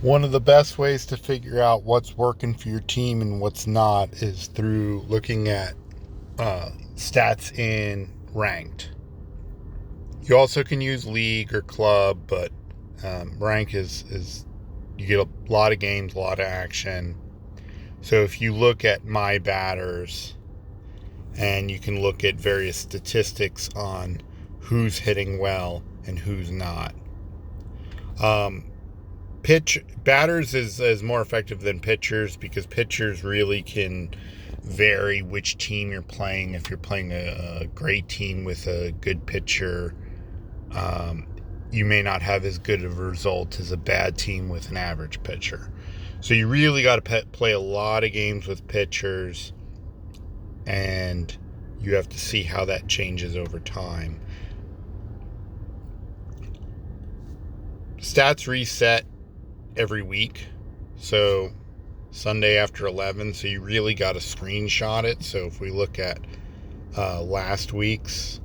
One of the best ways to figure out what's working for your team and what's not is through looking at stats in ranked. You also can use league or club, but rank is you get a lot of games, a lot of action. So if you look at my batters, and you can look at various statistics on who's hitting well and who's not. Pitch batters is more effective than pitchers because pitchers really can vary which team you're playing. If you're playing a great team with a good pitcher, you may not have as good of a result as a bad team with an average pitcher. So you really got to play a lot of games with pitchers, and you have to see how that changes over time. Stats reset every week, so Sunday after 11, so you really got to screenshot it. So if we look at last week's,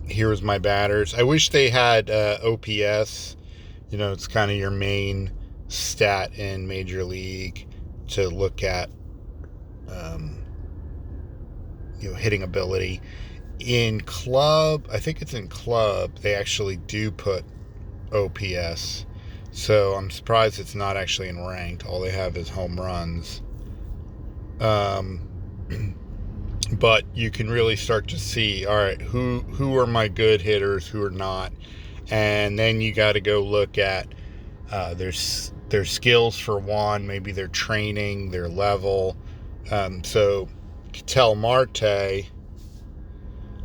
here's my batters. I wish they had OPS. It's kind of your main stat in Major League to look at hitting ability. In club, I think it's in club, they actually do put OPS. So I'm surprised it's not actually in ranked. All they have is home runs. But you can really start to see, all right, who are my good hitters, who are not. And then you got to go look at their skills for one, maybe their training, their level. So Ketel Marte,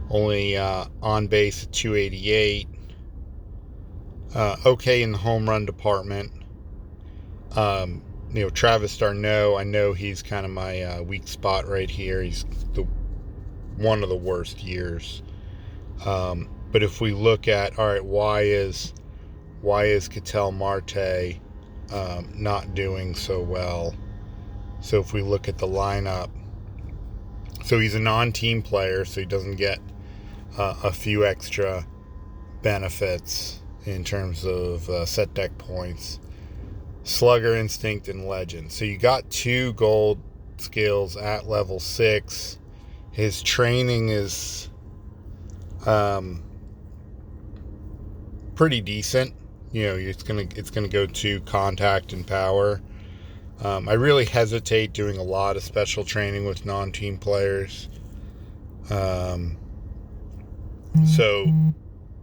only on base at 288. Okay in the home run department. Travis d'Arnaud, I know he's kind of my weak spot right here. He's one of the worst years. But if we look at, all right, why is Ketel Marte not doing so well? So if we look at the lineup, so he's a non-team player, so he doesn't get a few extra benefits in terms of set deck points, slugger instinct, and legend. So you got 2 gold skills at level 6. His training is pretty decent. It's gonna go to contact and power. I really hesitate doing a lot of special training with non-team players. So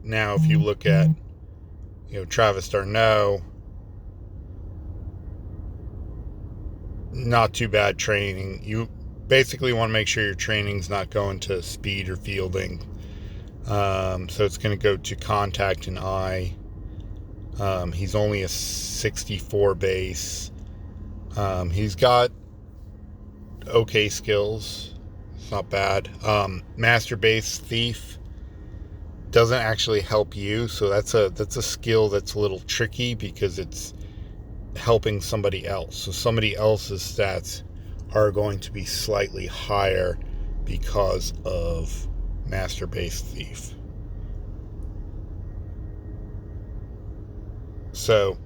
now if you look at Travis d'Arnaud, not too bad training. You basically want to make sure your training's not going to speed or fielding. So it's going to go to contact and eye. He's only a 64 base. He's got okay skills. It's not bad. Master base thief doesn't actually help you, so that's a skill that's a little tricky because it's helping somebody else. So somebody else's stats are going to be slightly higher because of master base thief. So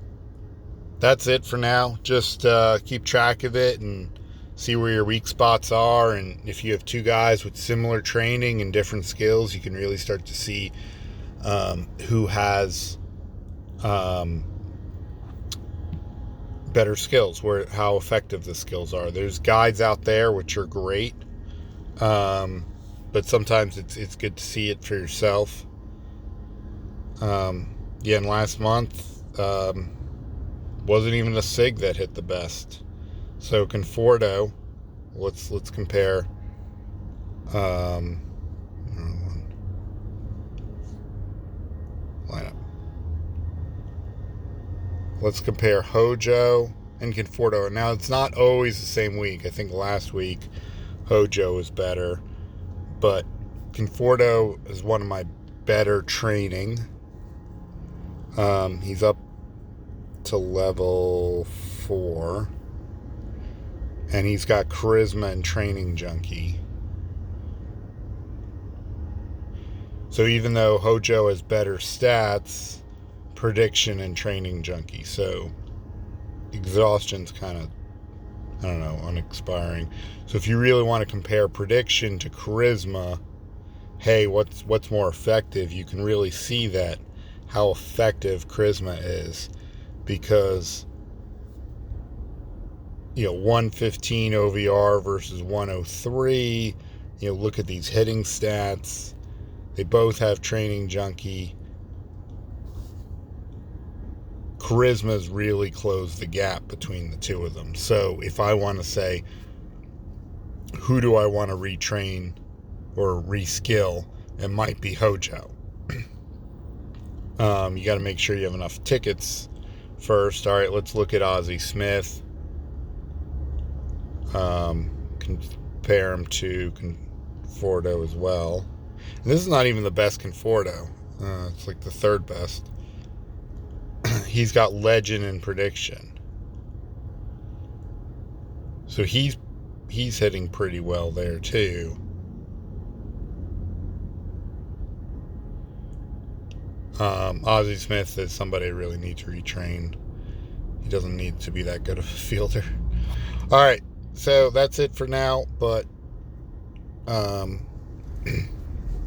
that's it for now. Just keep track of it and see where your weak spots are, and if you have 2 guys with similar training and different skills, you can really start to see who has better skills, how effective the skills are. There's guides out there which are great, but sometimes it's good to see it for yourself. And last month wasn't even a SIG that hit the best. So Conforto, let's compare. Lineup. Let's compare Hojo and Conforto. Now it's not always the same week. I think last week Hojo was better, but Conforto is one of my better training. He's up to level 4. And he's got charisma and training junkie. So even though Hojo has better stats, prediction and training junkie. So exhaustion's kind of, I don't know, unexpiring. So if you really want to compare prediction to charisma, hey, what's more effective? You can really see that how effective charisma is, because 115 OVR versus 103. Look at these hitting stats. They both have Training Junkie. Charisma's really closed the gap between the two of them. So if I want to say, who do I want to retrain or reskill, it might be Hojo. You got to make sure you have enough tickets first. All right, let's look at Ozzie Smith. Compare him to Conforto as well. And this is not even the best Conforto. It's like the third best. He's got legend and prediction. So he's hitting pretty well there too. Ozzie Smith is somebody I really need to retrain. He doesn't need to be that good of a fielder. All right, so that's it for now, but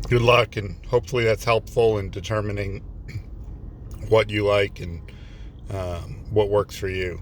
good luck, and hopefully that's helpful in determining what you like and what works for you.